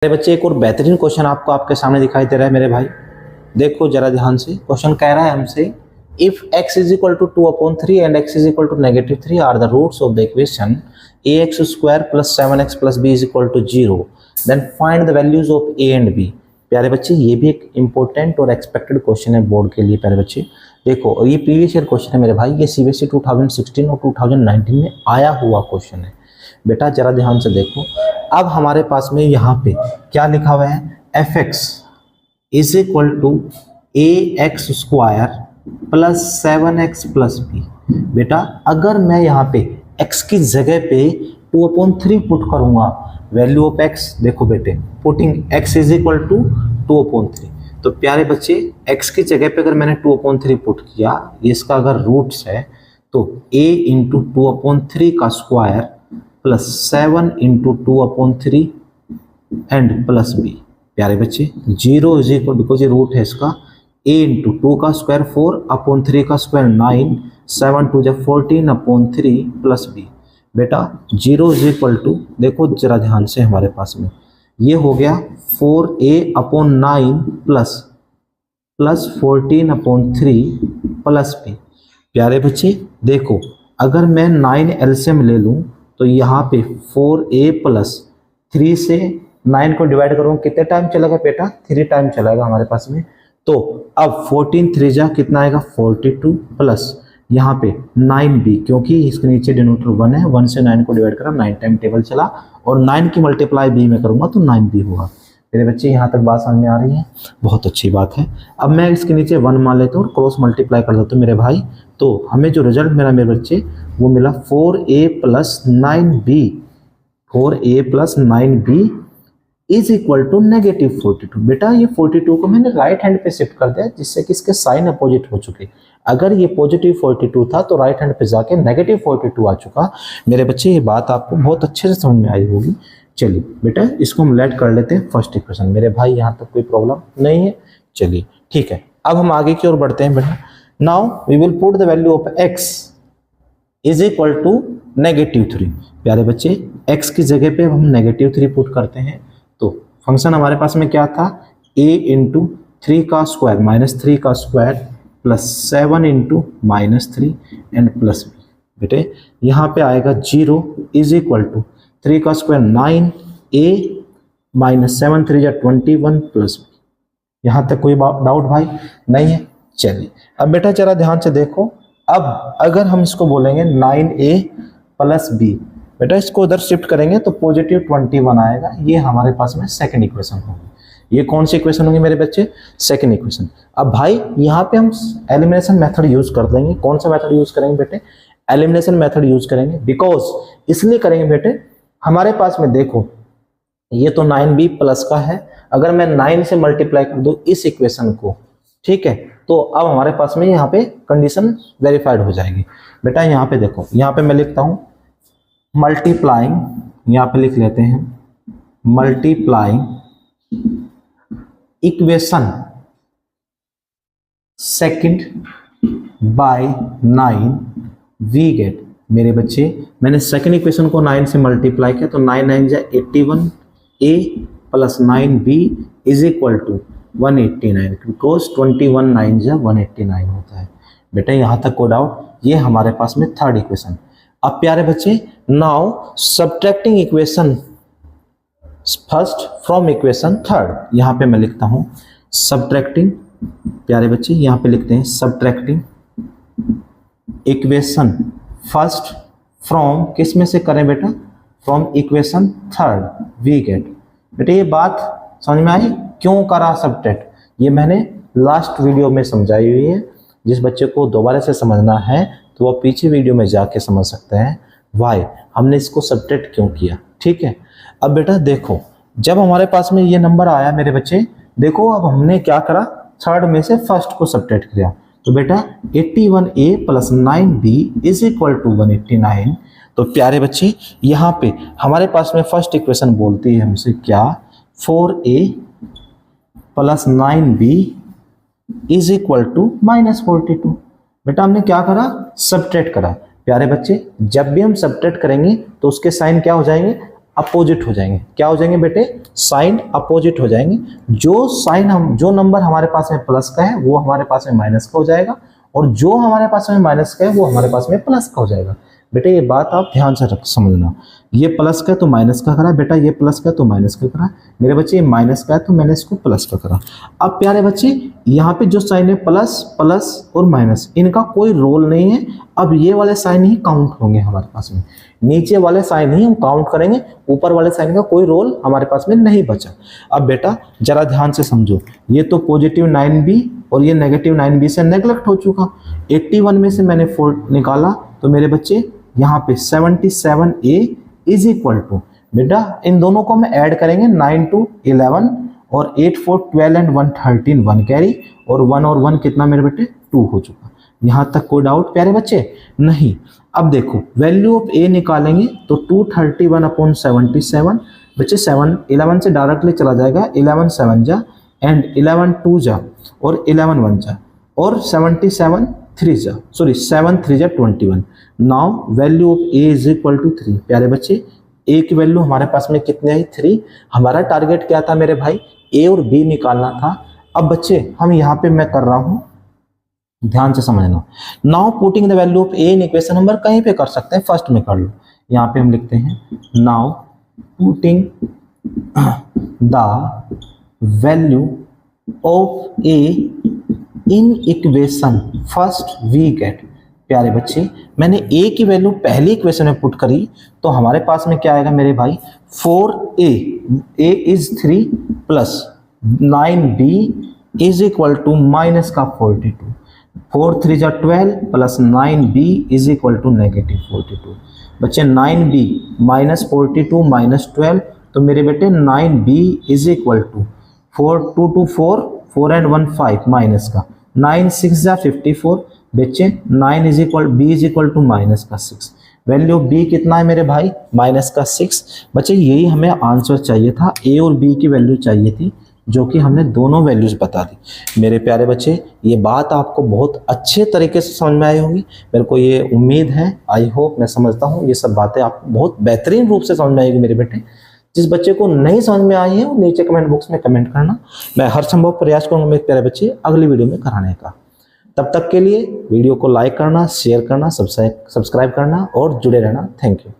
मेरे बच्चे एक और बेहतरीन क्वेश्चन आपको आपके सामने दिखाई दे रहा है मेरे भाई। देखो जरा ध्यान से, क्वेश्चन कह रहा है हमसे if x is equal to 2/3 and x is equal to -3 are the roots of the equation ax² + 7x + b is equal to 0 then find the values of a and b। प्यारे बच्चे ये भी एक important और expected question है board के लिए। प्यारे बच्चे देखो ये प्रीवियस ईयर क्वेश्चन है मेरे भाई, ये CBSE 2016 और 2019 में आया हुआ क्वेश्चन है। बेटा जरा ध्यान से देखो, अब हमारे पास में यहाँ पे क्या लिखा हुआ है, fx is equal to ax² + 7x + b। बेटा अगर मैं यहाँ पे x की जगह पे 2/3 पुट करूंगा, वैल्यू ऑफ x देखो बेटे, putting x is equal to 2/3। तो प्यारे बच्चे x की जगह पे अगर मैंने 2/3 पुट किया, इसका अगर रूट्स है तो a इंटू 2/3 का square plus 7 into 2/3 and plus b। प्यारे बच्चे 0 इज इक्वल, बिकॉज ये रूट है इसका, a इंटू 2 का स्क्वायर 4/3 का स्क्वायर 9, 7 2 14/3 प्लस b। बेटा 0 इज इक्वल टू, देखो जरा ध्यान से हमारे पास में ये हो गया 4a/9 प्लस 14/3 प्लस b। प्यारे बच्चे देखो अगर मैं 9 एलसीएम ले लूं तो यहाँ पे 4a प्लस 3 से 9 को डिवाइड करूँ कितने टाइम चलेगा बेटा, 3 टाइम चलेगा हमारे पास में। तो अब 14 3 जा कितना आएगा 42 प्लस यहाँ पे 9b, क्योंकि इसके नीचे डिनोमिनेटर 1 है, 1 से 9 को डिवाइड करा 9 टाइम टेबल चला और 9 की मल्टीप्लाई b में करूँगा तो 9b होगा। मेरे बच्चे यहाँ तक बात समझ में आ रही है, बहुत अच्छी बात है। अब मैं इसके नीचे 1 मान लेता हूँ और क्रॉस मल्टीप्लाई कर देता हूँ मेरे भाई, तो हमें जो रिजल्ट मिला मेरे बच्चे वो मिला 4a + 9b, 4a + 9b is equal to -42। बेटा ये 42 को मैंने राइट हैंड पे शिफ्ट कर दिया जिससे कि इसके साइन अपोजिट हो चुके। अगर ये +42 था तो राइट हैंड पे जाके -42 आ चुका। मेरे बच्चे ये बात आपको बहुत अच्छे से समझ में आई होगी। चलिए बेटा इसको हम लेट कर लेते हैं फर्स्ट इक्वेशन। मेरे भाई यहाँ तक कोई प्रॉब्लम नहीं है। चलिए ठीक है, अब हम आगे की ओर बढ़ते हैं बेटा। Now we will put the value of x is equal to -3। प्यारे बच्चे x की जगह पे हम -3 पुट करते हैं तो फंक्शन हमारे पास में क्या था, a इंटू 3 का स्क्वायर -3 का square plus 7 into -3 and plus b। बेटे यहाँ पे आएगा 0 इज इक्वल टू 3 का स्क्वायर 9a -7 3 जा 21 प्लस b। यहाँ तक कोई डाउट भाई नहीं है। चलिए अब बेटा जरा ध्यान से देखो, अब अगर हम इसको बोलेंगे 9a प्लस b, बेटा इसको उधर शिफ्ट करेंगे तो +21 आएगा। ये हमारे पास में सेकंड इक्वेशन होगी। ये कौन सी इक्वेशन होगी मेरे बच्चे, सेकंड इक्वेशन। अब भाई यहाँ पे हम एलिमिनेशन मेथड यूज कर देंगे। कौन सा मेथड यूज करेंगे बेटे, एलिमिनेशन मेथड यूज करेंगे। बिकॉज इसलिए करेंगे बेटे, हमारे पास में देखो ये तो 9b प्लस का है, अगर मैं 9 से मल्टीप्लाई कर दूं इस इक्वेशन को, ठीक है, तो अब हमारे पास में यहाँ पे कंडीशन वेरीफाइड हो जाएगी। बेटा यहाँ पे देखो, यहाँ पे मैं लिखता हूँ मल्टीप्लाइंग, यहाँ पे लिख लेते हैं multiplying equation second by 9 we get. मेरे बच्चे मैंने सेकंड इक्वेशन को 9 से मल्टीप्लाई किया तो 9 9 जा 81, a plus 9b is equal to 189, because 21 9 जा 189 होता है। बेटा यहाँ तक कोई डाउट, ये हमारे पास में थर्ड इक्वेशन। अब प्यारे बच्चे now subtracting equation first from equation third, यहाँ पे मैं लिखता हूँ सब्ट्रैक्टिंग, प्यारे बच्चे यहाँ पे लिखते हैं सब्ट्रैक्टिंग इक्वेशन फर्स्ट फ्रॉम, किस में से करें बेटा, from equation third we get. बेटा ये बात समझ में आई, क्यों करा सब्ट्रैक्ट, ये मैंने लास्ट वीडियो में समझाई हुई है। जिस बच्चे को दोबारा से समझना है तो वह पीछे वीडियो में जाके समझ सकते हैं वाई हमने इसको सब्ट्रैक्ट क्यों किया। ठीक है, अब बेटा देखो जब हमारे पास में ये नंबर आया मेरे बच्चे, देखो अब हमने क्या करा, थर्ड में से फर्स्ट को सब्ट्रैक्ट किया। तो बेटा 81a plus 9b is equal to 189। तो प्यारे बच्चे यहाँ पे हमारे पास में फर्स्ट इक्वेशन बोलती है हमसे क्या, 4a plus 9b is equal to -42। बेटा हमने क्या करा, सब्ट्रैक्ट करा। प्यारे बच्चे जब भी हम सब्ट्रैक्ट करेंगे तो उसके साइन क्या हो जाएंगे, अपोजिट हो जाएंगे। क्या हो जाएंगे बेटे? साइन अपोजिट हो जाएंगे। जो नंबर हमारे पास में प्लस का है वो हमारे पास में माइनस का हो जाएगा, और जो हमारे पास में माइनस का है वो हमारे पास में प्लस का हो जाएगा। बेटे ये बात आप ध्यान से समझना, ये प्लस का तो माइनस का करा बेटा, ये प्लस का तो माइनस का करा। मेरे बच्चे ये माइनस का है तो मैंने इसको प्लस का करा। अब प्यारे बच्चे यहाँ पे जो साइन है प्लस प्लस और माइनस, इनका कोई रोल नहीं है। अब ये वाले साइन ही काउंट होंगे हमारे पास में, नीचे वाले साइन ही हम काउंट करेंगे, ऊपर वाले साइन का कोई रोल हमारे पास में नहीं बचा। अब बेटा जरा ध्यान से समझो, ये तो पॉजिटिव 9b और ये नेगेटिव 9b से नेगलेक्ट हो चुका। 81 में से मैंने 4 निकाला, तो मेरे बच्चे यहाँ पे 77a इज इक्वल टू, बेटा इन दोनों को हम ऐड करेंगे, 9 to 11 और 8 4 12 एंड 1 13 1 कैरी, और 1 और 1 कितना मेरे बेटे? 2 हो चुका। यहाँ तक कोई डाउट प्यारे बच्चे? नहीं। अब देखो वैल्यू ऑफ a निकालेंगे तो 231 अपॉन 77, बच्चे 7 11 से डायरेक्टली चला जाएगा, 11 7 जा एंड 11 2 जा और 11 1 जा और 77 3 जा, सॉरी 7 3 जा 21। Now value of a is equal to 3। प्यारे बच्चे a की वैल्यू हमारे पास में कितनी आई? 3। हमारा टारगेट क्या था मेरे भाई? a और b निकालना था। अब बच्चे हम यहाँ पे मैं कर रहा हूँ, ध्यान से समझना। Now putting the value of a in equation number कहीं पे कर सकते हैं, फर्स्ट में कर लो। यहाँ पे हम लिखते हैं now putting the value of a in equation first we get. प्यारे बच्चे मैंने a की वैल्यू पहली इक्वेशन में पुट करी तो हमारे पास में क्या आएगा मेरे भाई? 4a, a इज 3 plus 9b is equal to minus का 42, 4 3 जा 12 plus 9b is equal to negative 42। बच्चे 9b माइनस 42 माइनस 12, तो मेरे बेटे 9b is equal to 4 2 2 4 4 and 1 5 minus का 9 6 जा 54। बच्चे 9 is equal b is equal to minus का 6। वैल्यू ऑफ b कितना है मेरे भाई? माइनस का 6। बच्चे यही हमें आंसर चाहिए था, a और b की वैल्यू चाहिए थी, जो कि हमने दोनों वैल्यूज बता दी। मेरे प्यारे बच्चे ये बात आपको बहुत अच्छे तरीके से समझ में आई होगी, मेरे को ये उम्मीद है, आई होप, मैं समझता हूँ ये सब बातें आपको बहुत बेहतरीन रूप से समझ में आएगी मेरे बेटे। जिस बच्चे को नहीं समझ में आई है वो नीचे कमेंट बॉक्स में कमेंट करना, मैं हर संभव प्रयास करूँगा मेरे प्यारे बच्चे अगली वीडियो में कराने का। तब तक के लिए वीडियो को लाइक करना, शेयर करना, सब्सक्राइब करना और जुड़े रहना। Thank you.